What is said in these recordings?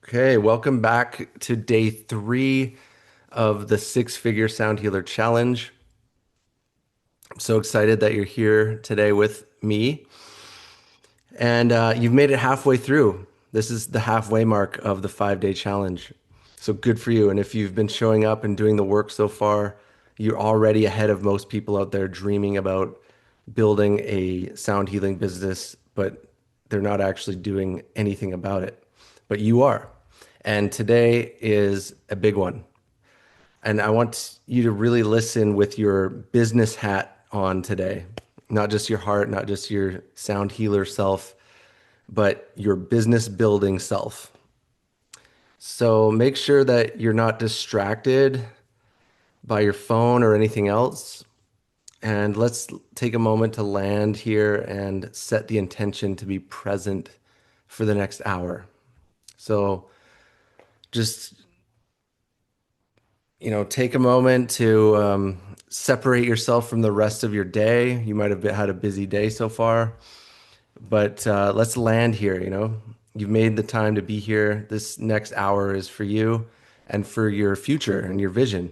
Okay, welcome back to day three of the Six-Figure Sound Healer Challenge. I'm so excited that you're here today with me. And you've made it halfway through. This is the halfway mark of the 5-day challenge. So good for you. And if you've been showing up and doing the work so far, you're already ahead of most people out there dreaming about building a sound healing business, but they're not actually doing anything about it. But you are. And today is a big one. And I want you to really listen with your business hat on today, not just your heart, not just your sound healer self, but your business building self. So make sure that you're not distracted by your phone or anything else. And let's take a moment to land here and set the intention to be present for the next hour. So just take a moment to separate yourself from the rest of your day. You might have had a busy day so far, but let's land here. You've made the time to be here. This next hour is for you and for your future and your vision.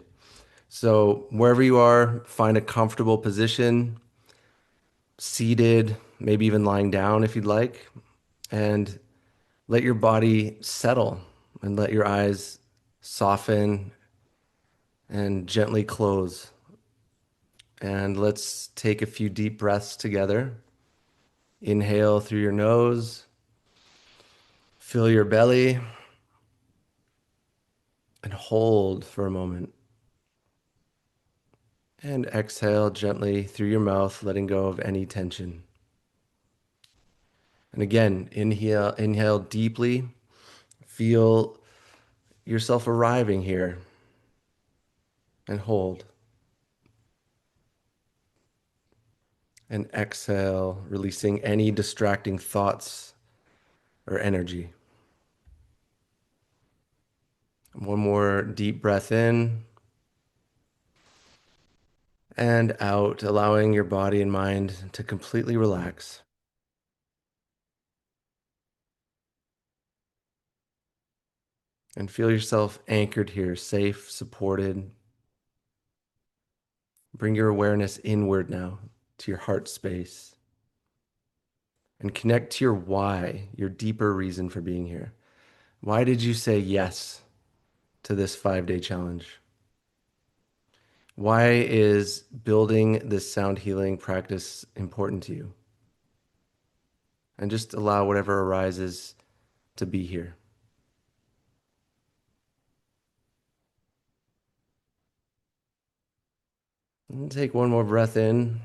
So, wherever you are, find a comfortable position, seated, maybe even lying down if you'd like, and let your body settle and let your eyes soften and gently close. And let's take a few deep breaths together. Inhale through your nose, fill your belly, and hold for a moment. And exhale gently through your mouth, letting go of any tension. And again, inhale deeply. Feel yourself arriving here and hold. And exhale, releasing any distracting thoughts or energy. One more deep breath in and out, allowing your body and mind to completely relax. And feel yourself anchored here, safe, supported. Bring your awareness inward now to your heart space and connect to your why, your deeper reason for being here. Why did you say yes to this 5-day challenge? Why is building this sound healing practice important to you? And just allow whatever arises to be here. And take one more breath in,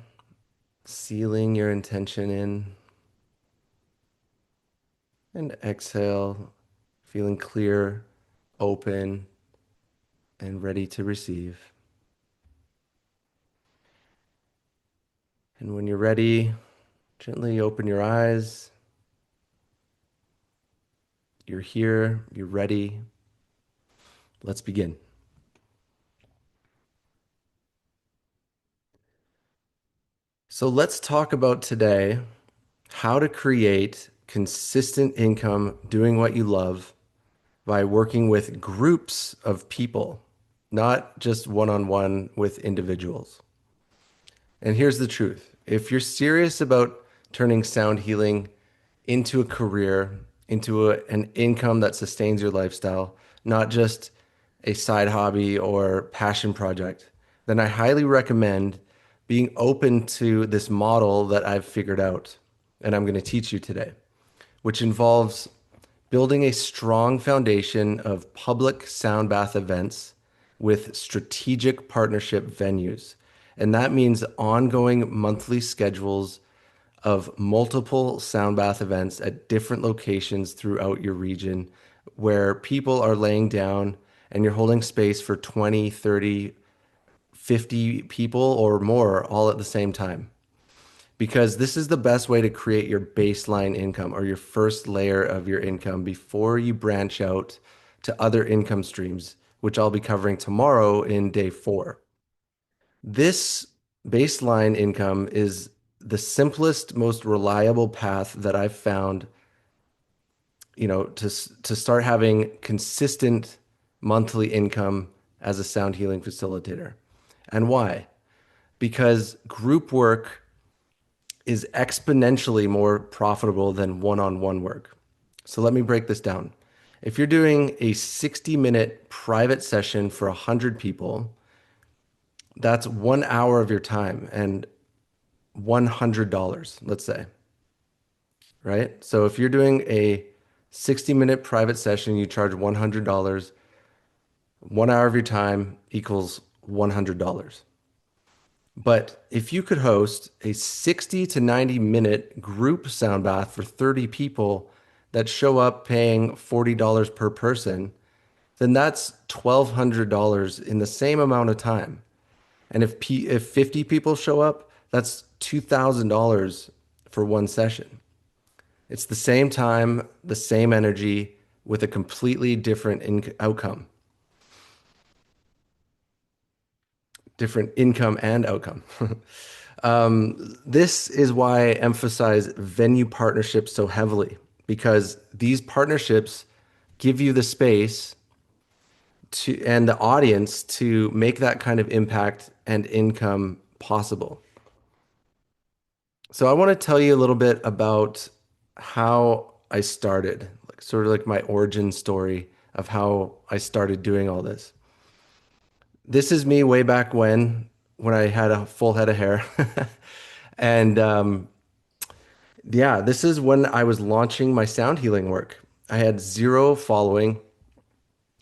sealing your intention in. And exhale, feeling clear, open, and ready to receive. And when you're ready, gently open your eyes. You're here, you're ready. Let's begin. So let's talk about today how to create consistent income doing what you love by working with groups of people, not just one-on-one with individuals. And here's the truth. If you're serious about turning sound healing into a career, into an income that sustains your lifestyle, not just a side hobby or passion project, then I highly recommend being open to this model that I've figured out and I'm going to teach you today, which involves building a strong foundation of public sound bath events with strategic partnership venues. And that means ongoing monthly schedules of multiple sound bath events at different locations throughout your region where people are laying down and you're holding space for 20, 30, 50 people or more all at the same time. Because this is the best way to create your baseline income or your first layer of your income before you branch out to other income streams, which I'll be covering tomorrow in day 4. This baseline income is the simplest, most reliable path that I've found to start having consistent monthly income as a sound healing facilitator. And why? Because group work is exponentially more profitable than one-on-one work. So let me break this down. If you're doing a 60-minute private session for 100 people, that's 1 hour of your time and $100, let's say, right? So if you're doing a 60-minute private session, you charge $100, 1 hour of your time equals $100. But if you could host a 60 to 90-minute group sound bath for 30 people that show up paying $40 per person, then that's $1,200 in the same amount of time. And if 50 people show up, that's $2,000 for one session. It's the same time, the same energy with a completely different outcome, different income and outcome. This is why I emphasize venue partnerships so heavily, because these partnerships give you the space to and the audience to make that kind of impact and income possible. So I want to tell you a little bit about how I started, like sort of like my origin story of how I started doing all this. This is me way back when I had a full head of hair. And yeah, this is when I was launching my sound healing work. I had zero following,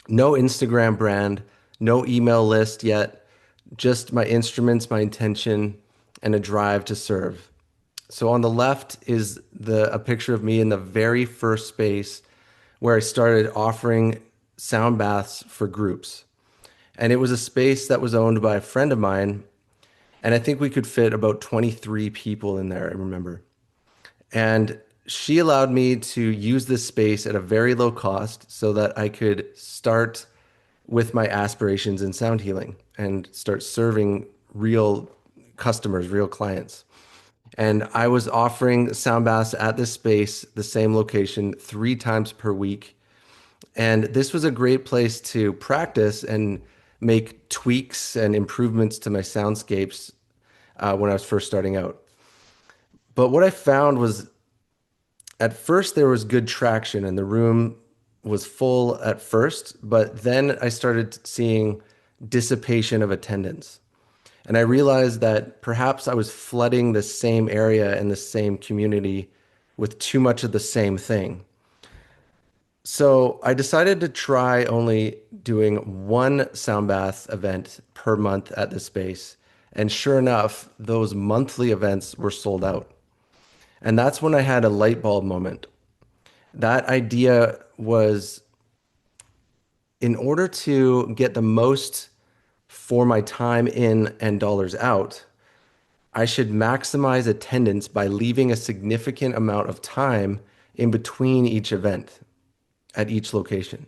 no Instagram brand, no email list yet, just my instruments, my intention, and a drive to serve. So on the left is a picture of me in the very first space where I started offering sound baths for groups. And it was a space that was owned by a friend of mine, and I think we could fit about 23 people in there, I remember. And she allowed me to use this space at a very low cost so that I could start with my aspirations in sound healing and start serving real customers, real clients. And I was offering sound baths at this space, the same location, 3 times per week. And this was a great place to practice and make tweaks and improvements to my soundscapes when I was first starting out. But what I found was at first there was good traction and the room was full at first, but then I started seeing dissipation of attendance. And I realized that perhaps I was flooding the same area and the same community with too much of the same thing. So I decided to try only doing one sound bath event per month at the space. And sure enough, those monthly events were sold out. And that's when I had a light bulb moment. That idea was in order to get the most for my time in and dollars out, I should maximize attendance by leaving a significant amount of time in between each event at each location.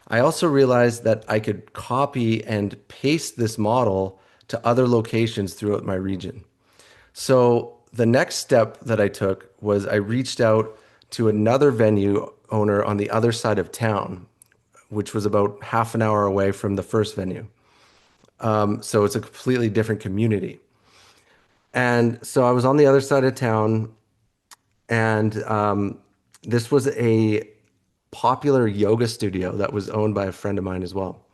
I also realized that I could copy and paste this model to other locations throughout my region. So the next step that I took was I reached out to another venue owner on the other side of town, which was about half an hour away from the first venue. So it's a completely different community. And so I was on the other side of town, and this was a popular yoga studio that was owned by a friend of mine as well.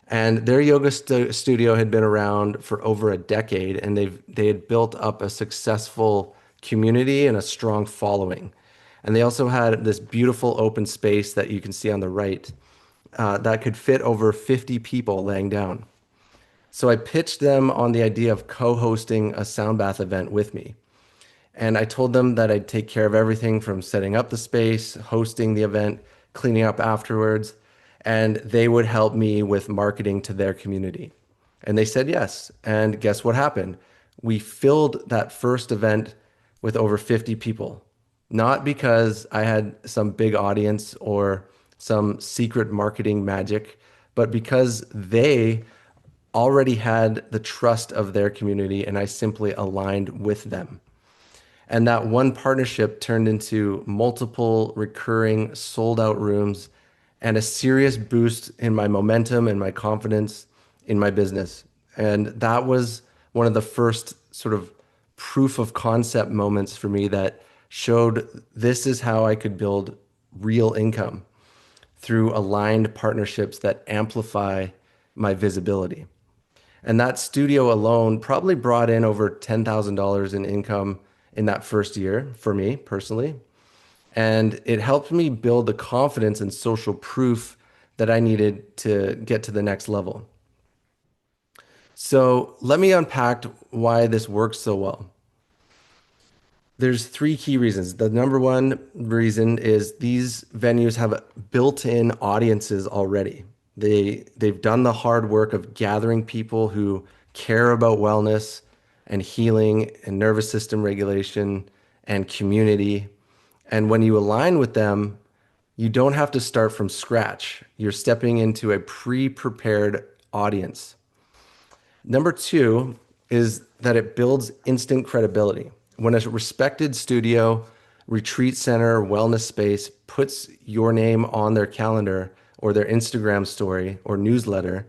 And their yoga studio had been around for over a decade, and they had built up a successful community and a strong following. And they also had this beautiful open space that you can see on the right that could fit over 50 people laying down. So I pitched them on the idea of co-hosting a sound bath event with me. And I told them that I'd take care of everything from setting up the space, hosting the event, cleaning up afterwards, and they would help me with marketing to their community. And they said yes. And guess what happened? We filled that first event with over 50 people, not because I had some big audience or some secret marketing magic, but because they already had the trust of their community and I simply aligned with them. And that one partnership turned into multiple recurring sold out rooms and a serious boost in my momentum and my confidence in my business. And that was one of the first sort of proof of concept moments for me that showed this is how I could build real income through aligned partnerships that amplify my visibility. And that studio alone probably brought in over $10,000 in income in that first year for me personally. And it helped me build the confidence and social proof that I needed to get to the next level. So let me unpack why this works so well. There's three key reasons. The number one reason is these venues have built-in audiences already. They've done the hard work of gathering people who care about wellness and healing and nervous system regulation and community. And when you align with them, you don't have to start from scratch. You're stepping into a pre-prepared audience. Number two is that it builds instant credibility. When a respected studio, retreat center, wellness space puts your name on their calendar or their Instagram story or newsletter,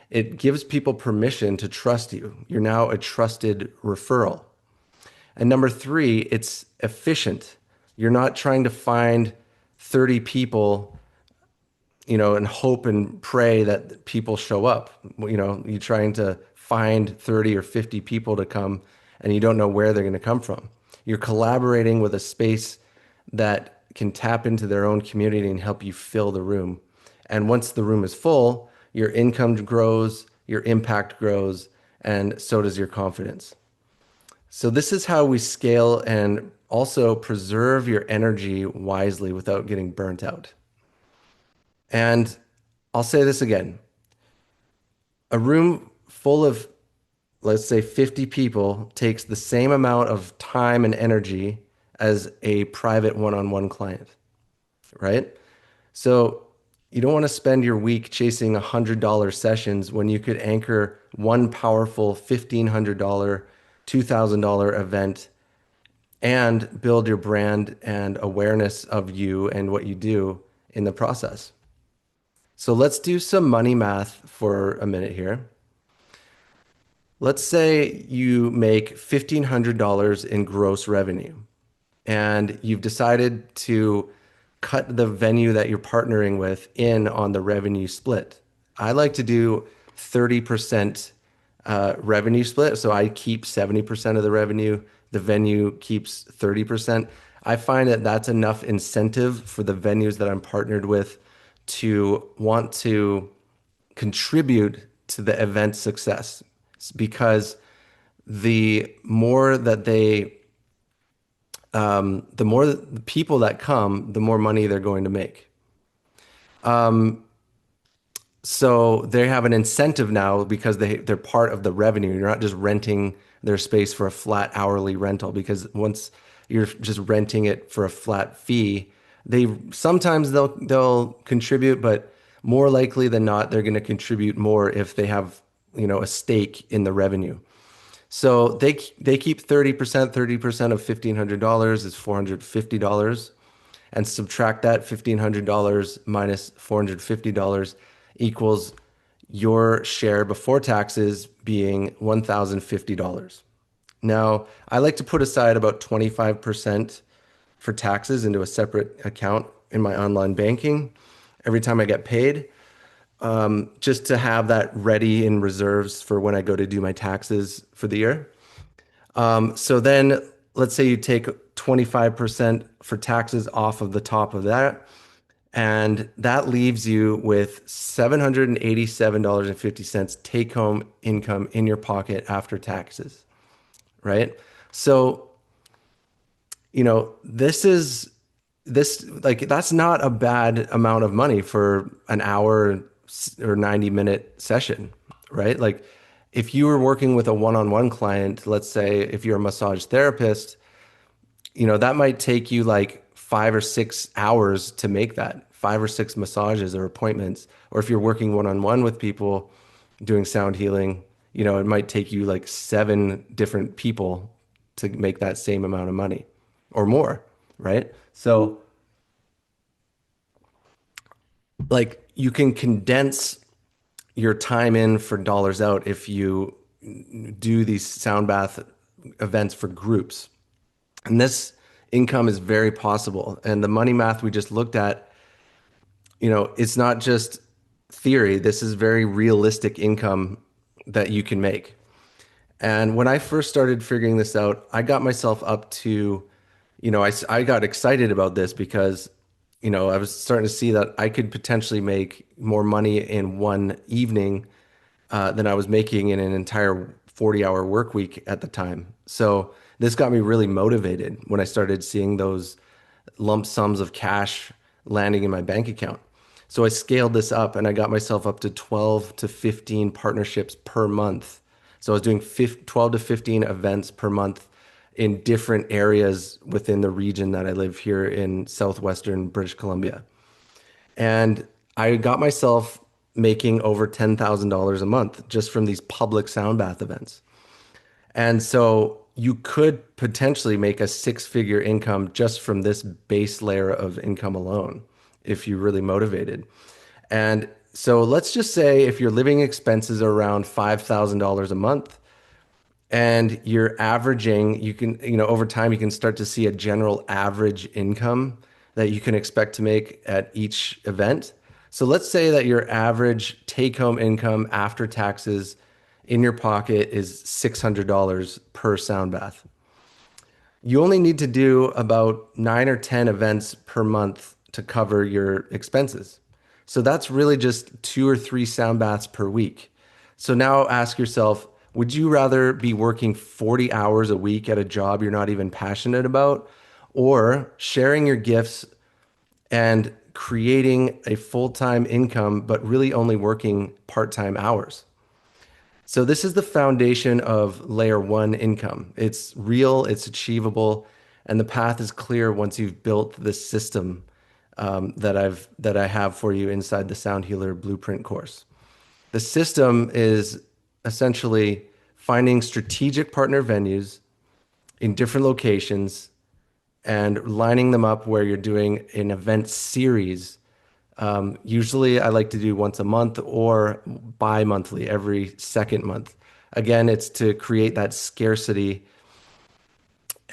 it gives people permission to trust you. You're now a trusted referral. And number three, it's efficient. You're not trying to find 30 people, and hope and pray that people show up. You're trying to find 30 or 50 people to come and you don't know where they're going to come from. You're collaborating with a space that can tap into their own community and help you fill the room. And once the room is full, your income grows, your impact grows, and so does your confidence. So this is how we scale and also preserve your energy wisely without getting burnt out. And I'll say this again. A room full of, let's say, 50 people takes the same amount of time and energy as a private one-on-one client, right? So you don't want to spend your week chasing $100 sessions when you could anchor one powerful $1,500, $2,000 event and build your brand and awareness of you and what you do in the process. So let's do some money math for a minute here. Let's say you make $1,500 in gross revenue and you've decided to cut the venue that you're partnering with in on the revenue split. I like to do 30% revenue split. So I keep 70% of the revenue. The venue keeps 30%. I find that that's enough incentive for the venues that I'm partnered with to want to contribute to the event's success. It's because the more that the more the people that come, the more money they're going to make. So they have an incentive now because they're part of the revenue. You're not just renting their space for a flat hourly rental, because once you're just renting it for a flat fee, they'll contribute, but more likely than not, they're going to contribute more if they have, a stake in the revenue. So they keep 30%. 30% of $1,500 is $450, and subtract that $1,500 minus $450 equals your share before taxes being $1,050. Now, I like to put aside about 25% for taxes into a separate account in my online banking every time I get paid, just to have that ready in reserves for when I go to do my taxes for the year. So then let's say you take 25% for taxes off of the top of that, and that leaves you with $787.50 take home income in your pocket after taxes, right? So, that's not a bad amount of money for an hour or 90-minute session, right? Like if you were working with a one-on-one client, let's say if you're a massage therapist, that might take you like 5 or 6 hours to make that, 5 or 6 massages or appointments. Or if you're working one-on-one with people doing sound healing, it might take you like 7 different people to make that same amount of money. or more, right? So like you can condense your time in for dollars out if you do these sound bath events for groups. And this income is very possible. And the money math we just looked at, it's not just theory. This is very realistic income that you can make. And when I first started figuring this out, I got myself up to, I got excited about this because, I was starting to see that I could potentially make more money in one evening than I was making in an entire 40-hour work week at the time. So this got me really motivated when I started seeing those lump sums of cash landing in my bank account. So I scaled this up and I got myself up to 12 to 15 partnerships per month. So I was doing 12 to 15 events per month in different areas within the region that I live here in southwestern British Columbia. And I got myself making over $10,000 a month just from these public sound bath events. And so you could potentially make a six-figure income just from this base layer of income alone if you're really motivated. And so let's just say if your living expenses are around $5,000 a month, and you're averaging, over time, you can start to see a general average income that you can expect to make at each event. So let's say that your average take home income after taxes in your pocket is $600 per sound bath. You only need to do about 9 or 10 events per month to cover your expenses. So that's really just 2 or 3 sound baths per week. So now ask yourself, would you rather be working 40 hours a week at a job you're not even passionate about, or sharing your gifts and creating a full-time income, but really only working part-time hours? So this is the foundation of layer one income. It's real, it's achievable, and the path is clear once you've built this system that I have for you inside the Sound Healer Blueprint course. The system is essentially finding strategic partner venues in different locations and lining them up where you're doing an event series. Usually, I like to do once a month or bi-monthly, every second month. Again, it's to create that scarcity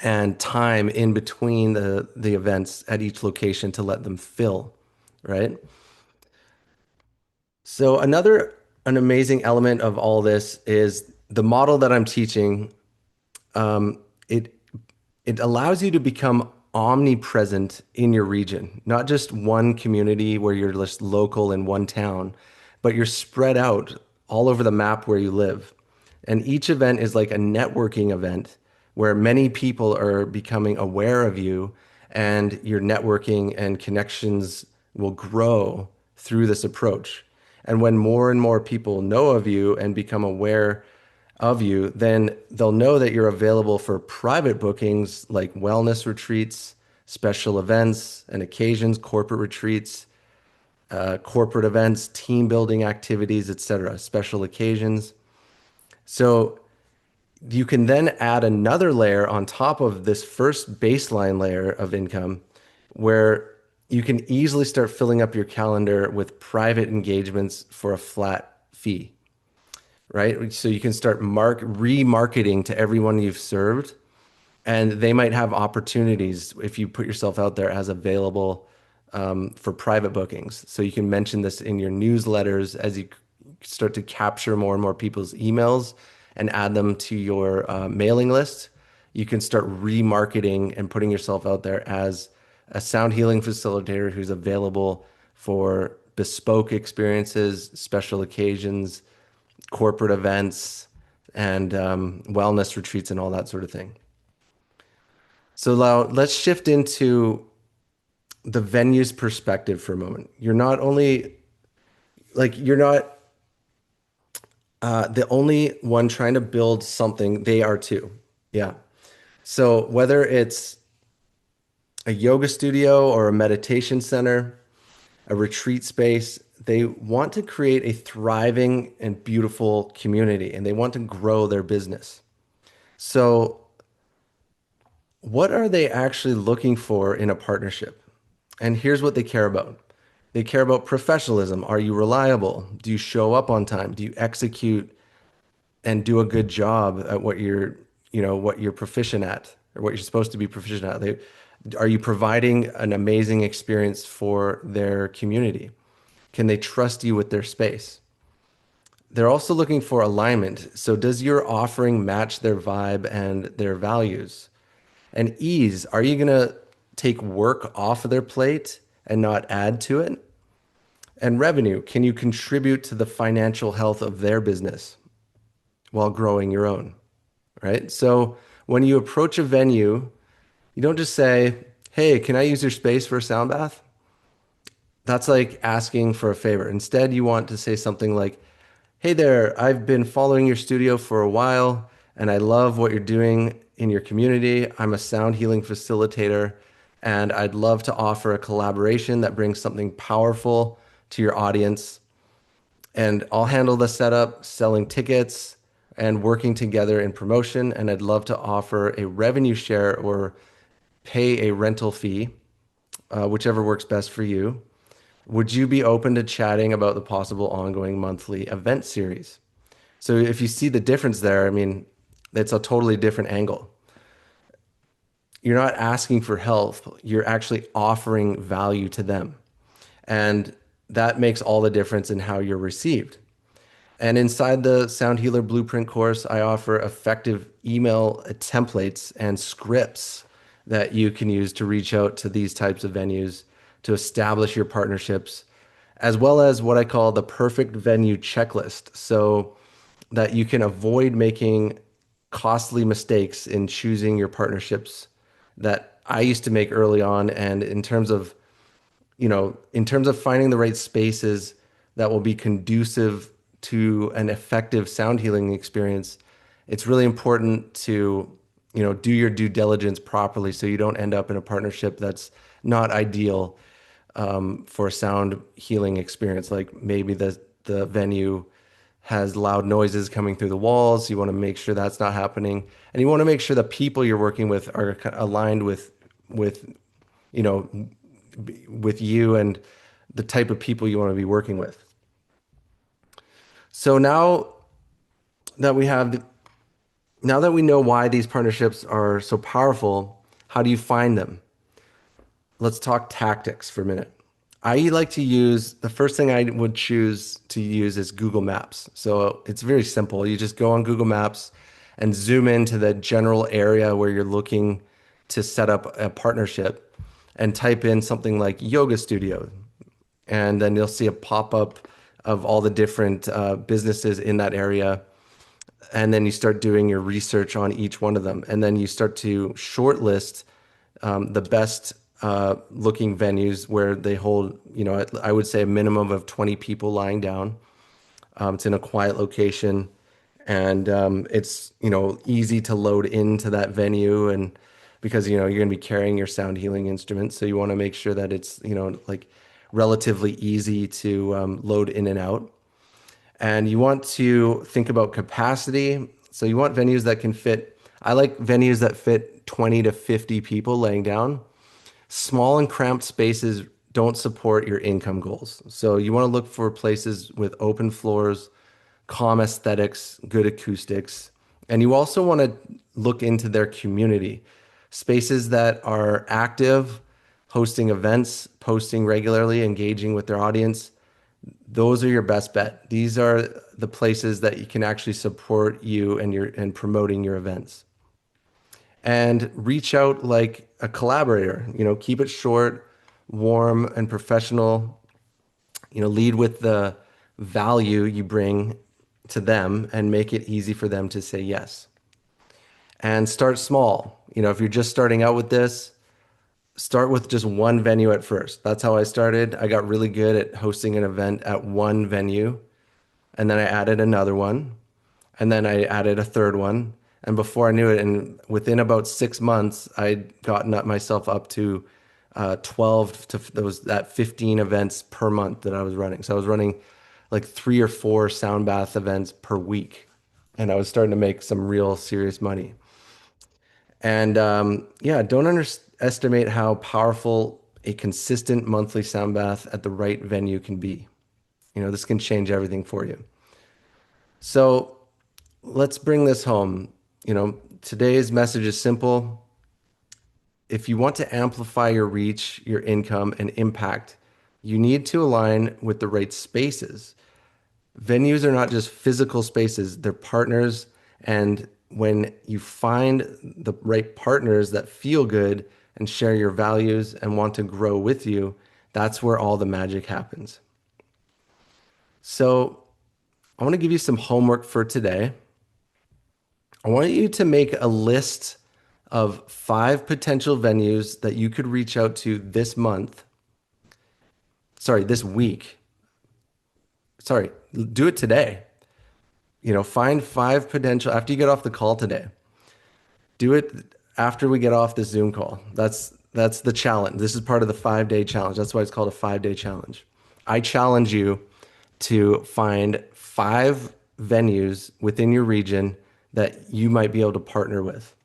and time in between the events at each location to let them fill, right? So an amazing element of all this is the model that I'm teaching. It it allows you to become omnipresent in your region, not just one community where you're just local in one town, but you're spread out all over the map where you live. And each event is like a networking event where many people are becoming aware of you, and your networking and connections will grow through this approach. And when more and more people know of you and become aware of you, then they'll know that you're available for private bookings like wellness retreats, special events and occasions, corporate retreats, corporate events, team building activities, etc., special occasions. So you can then add another layer on top of this first baseline layer of income where you can easily start filling up your calendar with private engagements for a flat fee, right? So you can start remarketing to everyone you've served, and they might have opportunities if you put yourself out there as available for private bookings. So you can mention this in your newsletters as you start to capture more and more people's emails and add them to your mailing list. You can start remarketing and putting yourself out there as a sound healing facilitator who's available for bespoke experiences, special occasions, corporate events, and wellness retreats and all that sort of thing. So now let's shift into the venue's perspective for a moment. You're not only you're not the only one trying to build something, they are too. Yeah. So whether it's a yoga studio or a meditation center, a retreat space, they want to create a thriving and beautiful community, and they want to grow their business. So what are they actually looking for in a partnership? And here's what they care about. They care about professionalism. Are you reliable? Do you show up on time? Do you execute and do a good job at what you're proficient at or what you're supposed to be proficient at? Are you providing an amazing experience for their community? Can they trust you with their space? They're also looking for alignment. So does your offering match their vibe and their values? And ease, are you going to take work off of their plate and not add to it? And revenue, can you contribute to the financial health of their business while growing your own? Right? So when you approach a venue, you don't just say, "Hey, can I use your space for a sound bath?" That's like asking for a favor. Instead, you want to say something like, "Hey there, I've been following your studio for a while and I love what you're doing in your community. I'm a sound healing facilitator and I'd love to offer a collaboration that brings something powerful to your audience. And I'll handle the setup, selling tickets, and working together in promotion. And I'd love to offer a revenue share or pay a rental fee, whichever works best for you. Would you be open to chatting about the possible ongoing monthly event series?" So if you see the difference there, I mean, it's a totally different angle. You're not asking for help, you're actually offering value to them. And that makes all the difference in how you're received. And inside the Sound Healer Blueprint course, I offer effective email templates and scripts that you can use to reach out to these types of venues to establish your partnerships, as well as what I call the perfect venue checklist, so that you can avoid making costly mistakes in choosing your partnerships that I used to make early on. And in terms of finding the right spaces that will be conducive to an effective sound healing experience, it's really important to, do your due diligence properly so you don't end up in a partnership that's not ideal for a sound healing experience. Like maybe the venue has loud noises coming through the walls. You want to make sure that's not happening, and you want to make sure the people you're working with are aligned with you know with you and the type of people you want to be working with. So that we have now that we know why these partnerships are so powerful, how do you find them? Let's talk tactics for a minute. I like to use the first thing I would choose to use is Google Maps. So it's very simple. You just go on Google Maps and zoom into the general area where you're looking to set up a partnership and type in something like yoga studio. And then you'll see a pop up of all the different businesses in that area. And then you start doing your research on each one of them. And then you start to shortlist the best looking venues where they hold, I would say a minimum of 20 people lying down. It's in a quiet location and it's, easy to load into that venue. And because, you're going to be carrying your sound healing instruments. So you want to make sure that it's, like relatively easy to load in and out. And you want to think about capacity. So you want venues that can fit, I like venues that fit 20 to 50 people laying down. Small and cramped spaces don't support your income goals. So you want to look for places with open floors, calm aesthetics, good acoustics. And you also want to look into their community. Spaces that are active, hosting events, posting regularly, engaging with their audience. Those are your best bet. These are the places that you can actually support you and promoting your events. And reach out like a collaborator, keep it short, warm, and professional. Lead with the value you bring to them and make it easy for them to say yes. And start small. If you're just starting out with this, start with just one venue at first. That's how I started. I got really good at hosting an event at one venue, and then I added another one, and then I added a third one. And before I knew it, and within about 6 months, I'd gotten myself up to 12 to that 15 events per month that I was running. So I was running like 3 or 4 sound bath events per week, and I was starting to make some real serious money. And yeah, don't underestimate how powerful a consistent monthly sound bath at the right venue can be. This can change everything for you. So let's bring this home. Today's message is simple. If you want to amplify your reach, your income, and impact, you need to align with the right spaces. Venues are not just physical spaces, they're partners. And when you find the right partners that feel good and share your values and want to grow with you, that's where all the magic happens. So, I want to give you some homework for today. I want you to make a list of 5 potential venues that you could reach out to this month. Sorry, this week. Sorry, do it today. Find 5 potential after you get off the call today. Do it after we get off the Zoom call. That's the challenge. This is part of the 5-day challenge. That's why it's called a 5-day challenge. I challenge you to find 5 venues within your region that you might be able to partner with.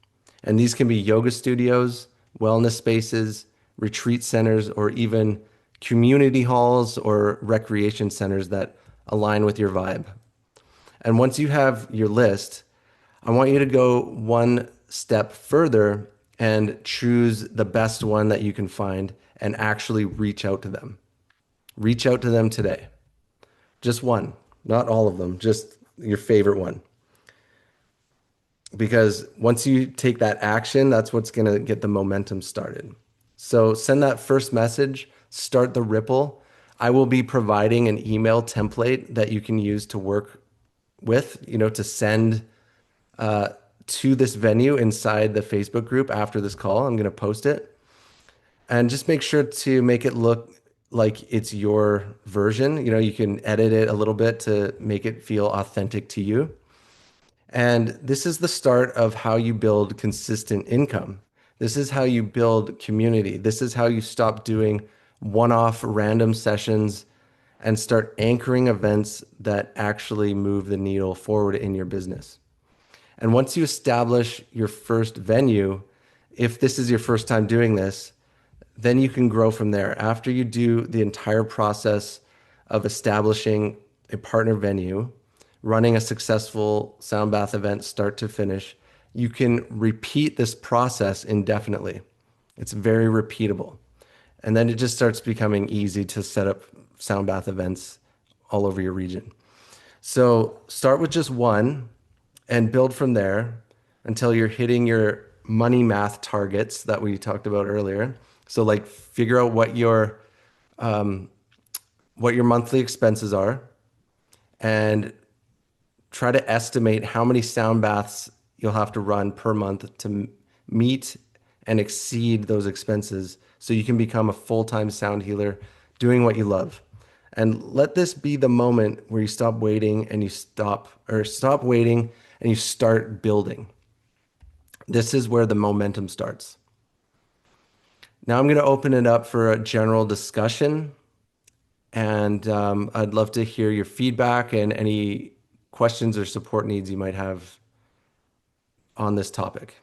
And these can be yoga studios, wellness spaces, retreat centers, or even community halls or recreation centers that align with your vibe. And once you have your list, I want you to go one step further and choose the best one that you can find and actually reach out to them. Reach out to them today. Just one, not all of them, just your favorite one. Because once you take that action, that's what's going to get the momentum started. So send that first message, start the ripple. I will be providing an email template that you can use to work with, to send to this venue inside the Facebook group after this call. I'm going to post it. And just make sure to make it look like it's your version. You can edit it a little bit to make it feel authentic to you. And this is the start of how you build consistent income. This is how you build community. This is how you stop doing one-off random sessions and start anchoring events that actually move the needle forward in your business. And once you establish your first venue, if this is your first time doing this, then you can grow from there. After you do the entire process of establishing a partner venue, running a successful sound bath event start to finish, you can repeat this process indefinitely. It's very repeatable. And then it just starts becoming easy to set up sound bath events all over your region. So start with just one and build from there until you're hitting your money math targets that we talked about earlier. So like figure out what your monthly expenses are and try to estimate how many sound baths you'll have to run per month to meet and exceed those expenses so you can become a full-time sound healer doing what you love. And let this be the moment where you stop waiting and you stop waiting and you start building. This is where the momentum starts. Now I'm going to open it up for a general discussion, and I'd love to hear your feedback and any questions or support needs you might have on this topic.